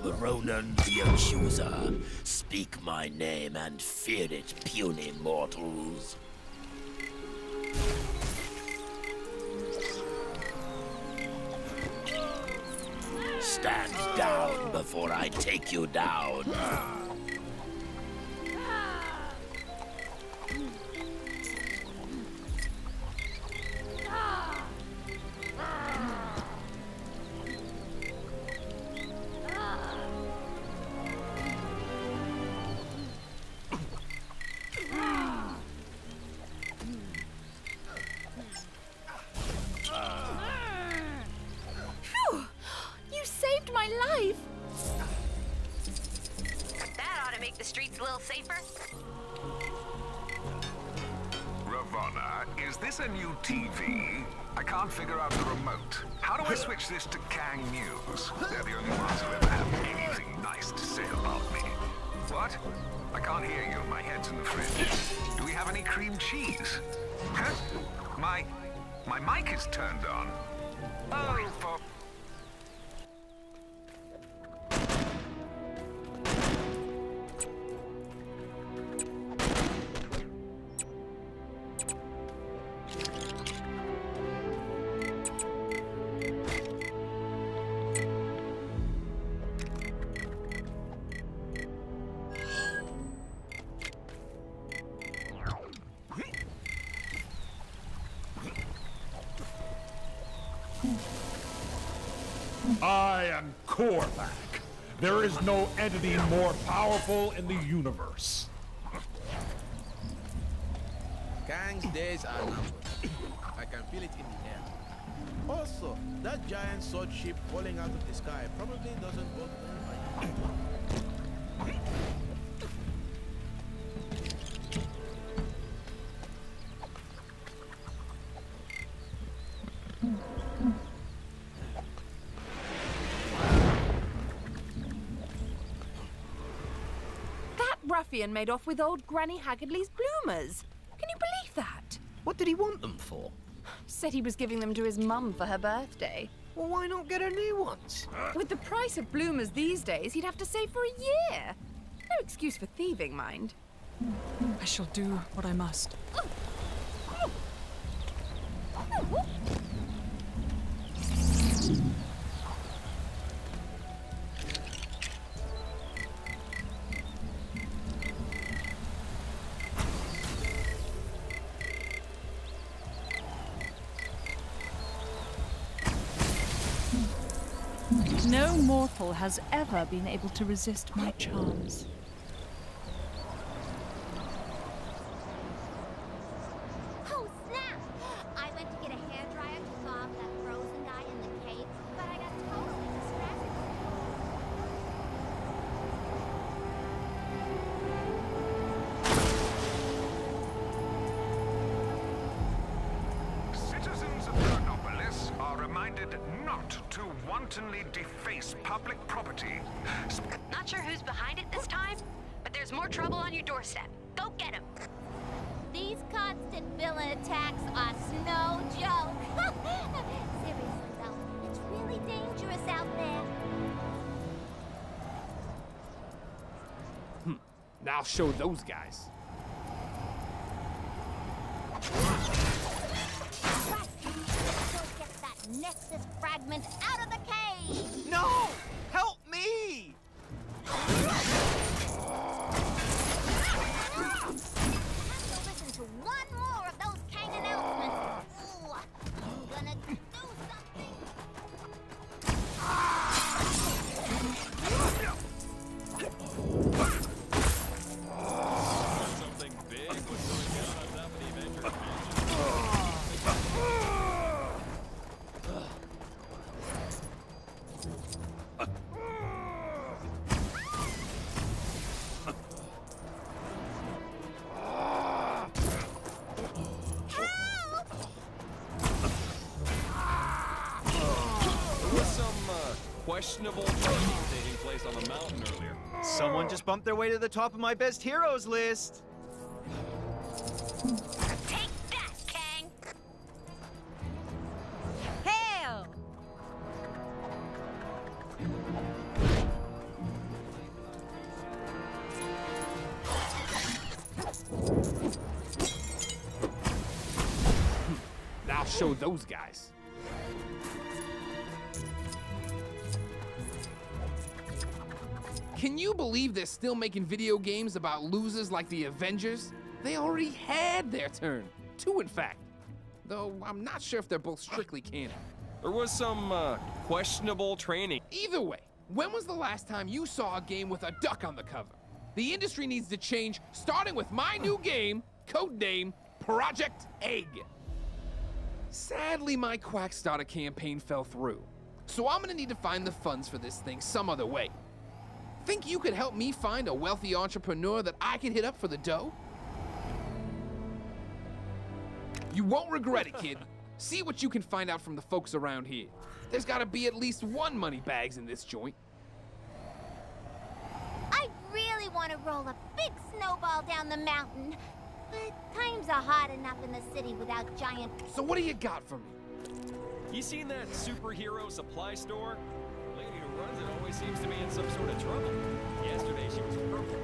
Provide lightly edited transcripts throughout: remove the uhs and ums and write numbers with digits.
am Ronan the Accuser. Speak my name and fear it, puny mortals. Stand down before I take you down. My life. That ought to make the streets a little safer. Ravonna, is this a new TV? I can't figure out the remote. How do I switch this to Kang News? They're the only ones who ever have anything nice to say about me. What? I can't hear you. My head's in the fridge. Do we have any cream cheese? Huh? My mic is turned on. Oh, for... I am Korvac. There is no entity more powerful in the universe. Kang's days are numbered. I can feel it in the air. Also, that giant sword ship falling out of the sky probably doesn't bode very well. Ruffian made off with old Granny Haggardly's bloomers. Can you believe that? What did he want them for? Said he was giving them to his mum for her birthday. Well, why not get her new ones? With the price of bloomers these days, he'd have to save for a year. No excuse for thieving, mind. I shall do what I must. No mortal has ever been able to resist my charms. Oh, snap! I went to get a hairdryer to thaw off that frozen guy in the cave, but I got totally distracted. Citizens of Chronopolis are reminded not to wantonly deface public property. Not sure who's behind it this time, but there's more trouble on your doorstep. Go get him. These constant villain attacks are no joke. Seriously, though, it's really dangerous out there. Now I'll show those guys. Get that Nexus fragment out of the cave! No! Help me! Listen to one more of those Kang announcements. Ooh, I'm gonna do something. Something big was going down on top of the Avengers Mansion. Questionable training taking place on the mountain earlier. Someone just bumped their way to the top of my best heroes list. Take that, Kang! Hail! I'll show those guys. Can you believe they're still making video games about losers like the Avengers? They already had their turn. 2, in fact. Though I'm not sure if they're both strictly canon. There was some, questionable training. Either way, when was the last time you saw a game with a duck on the cover? The industry needs to change, starting with my new game, codename Project Egg. Sadly, my Quackstarter campaign fell through, so I'm gonna need to find the funds for this thing some other way. Think you could help me find a wealthy entrepreneur that I can hit up for the dough? You won't regret it, kid. See what you can find out from the folks around here. There's gotta be at least one moneybags in this joint. I really want to roll a big snowball down the mountain, but times are hard enough in the city without giant... So what do you got for me? You seen that superhero supply store? The lady who runs it always seems to be in some sort of trouble. Yesterday she was purple.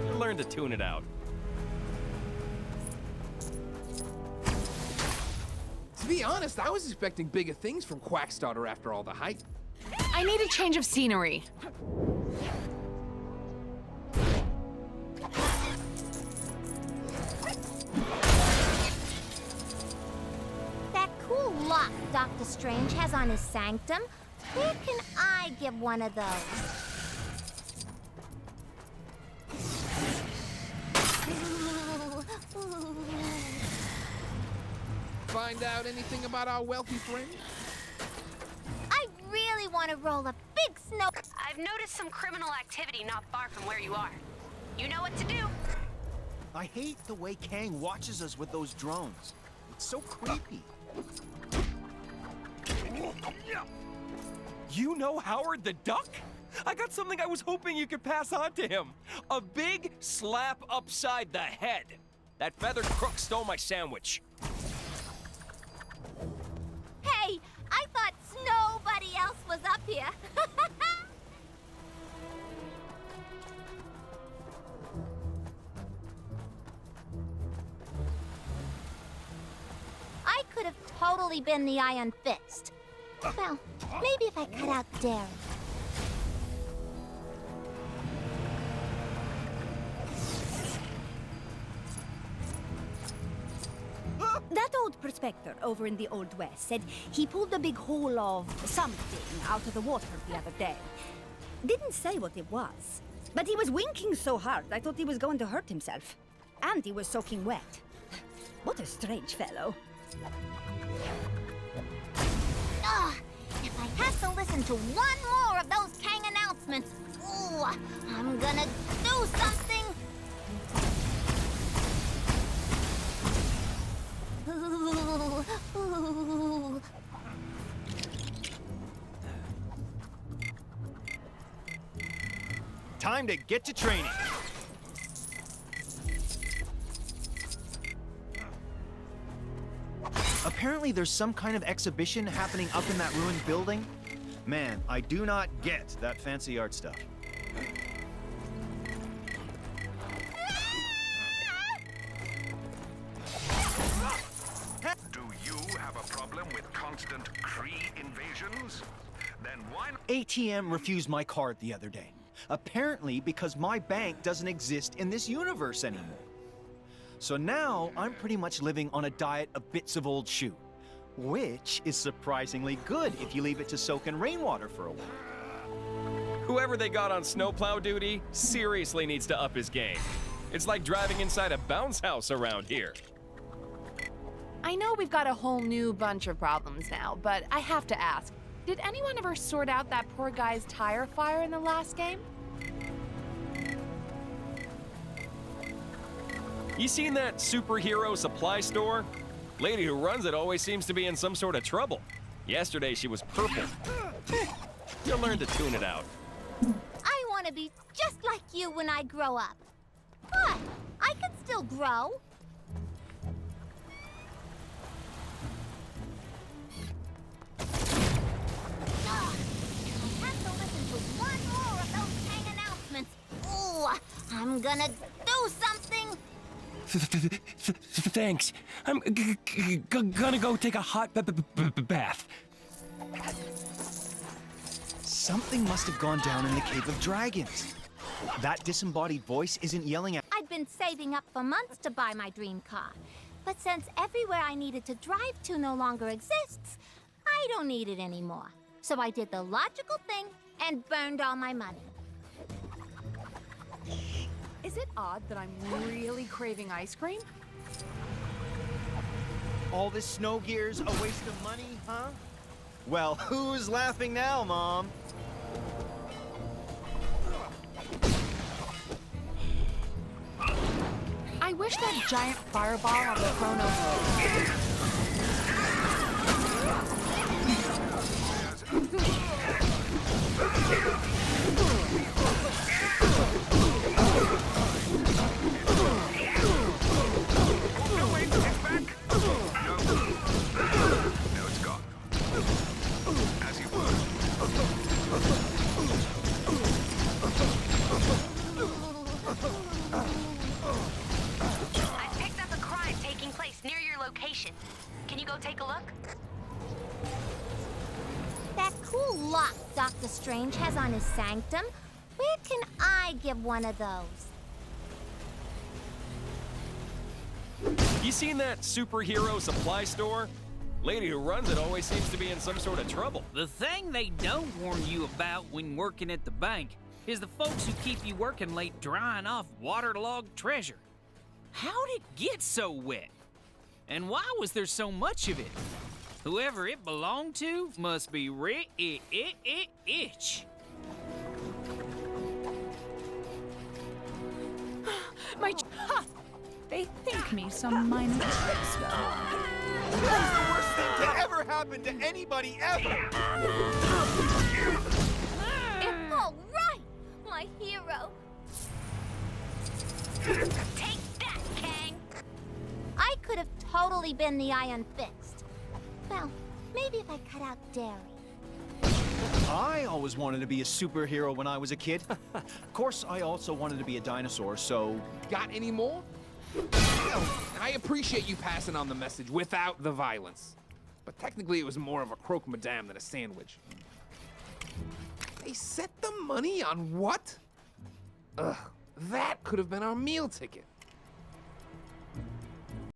You learn to tune it out. To be honest, I was expecting bigger things from Quackstarter after all the hype. I need a change of scenery. That cool lock Dr. Strange has on his sanctum, where can I get one of those? Find out anything about our wealthy friend? I really want to roll a big snow... I've noticed some criminal activity not far from where you are. You know what to do. I hate the way Kang watches us with those drones. It's so creepy. You know Howard the Duck? I got something I was hoping you could pass on to him. A big slap upside the head. That feathered crook stole my sandwich. Hey, I thought nobody else was up here. I could have totally been the Iron Fist. Well, maybe if I cut out Darren. That old prospector over in the Old West said he pulled a big hole of something out of the water the other day. Didn't say what it was, but he was winking so hard I thought he was going to hurt himself. And he was soaking wet. What a strange fellow. Ugh, if I have to listen to one more of those Kang announcements, ooh, I'm gonna do something. Ooh. Time to get to training. Apparently there's some kind of exhibition happening up in that ruined building. Man, I do not get that fancy art stuff. Do you have a problem with constant Kree invasions? Then why not? ATM refused my card the other day. Apparently because my bank doesn't exist in this universe anymore. So now I'm pretty much living on a diet of bits of old shoe, which is surprisingly good if you leave it to soak in rainwater for a while. Whoever they got on snowplow duty seriously needs to up his game. It's like driving inside a bounce house around here. I know we've got a whole new bunch of problems now, but I have to ask, did anyone ever sort out that poor guy's tire fire in the last game? You seen that superhero supply store? Lady who runs it always seems to be in some sort of trouble. Yesterday she was purple. You'll learn to tune it out. I want to be just like you when I grow up. But I can still grow. Ugh, if I have to listen to one more of those Kang announcements, ooh, I'm gonna do something. Thanks. I'm gonna go take a hot bath. Something must have gone down in the Cave of Dragons. That disembodied voice isn't yelling at. I'd been saving up for months to buy my dream car. But since everywhere I needed to drive to no longer exists, I don't need it anymore. So I did the logical thing and burned all my money. Is it odd that I'm really craving ice cream? All this snow gear's a waste of money, huh? Well, who's laughing now, Mom? I wish that giant fireball on the chrono. No, it's gone. As you were. I picked up a crime taking place near your location. Can you go take a look? That cool lock Dr. Strange has on his sanctum, where can I get one of those? You seen that superhero supply store? Lady who runs it always seems to be in some sort of trouble. The thing they don't warn you about when working at the bank is the folks who keep you working late drying off waterlogged treasure. How'd it get so wet? And why was there so much of it? Whoever it belonged to must be rich. They think me some minor trickster. That's the worst thing to ever happen to anybody ever! All right, my hero. Take that, Kang! I could have totally been the Iron Fist. Well, maybe if I cut out dairy. I always wanted to be a superhero when I was a kid. Of course, I also wanted to be a dinosaur, so... Got any more? I appreciate you passing on the message without the violence. But technically it was more of a croque madame than a sandwich. They set the money on what? Ugh, that could have been our meal ticket.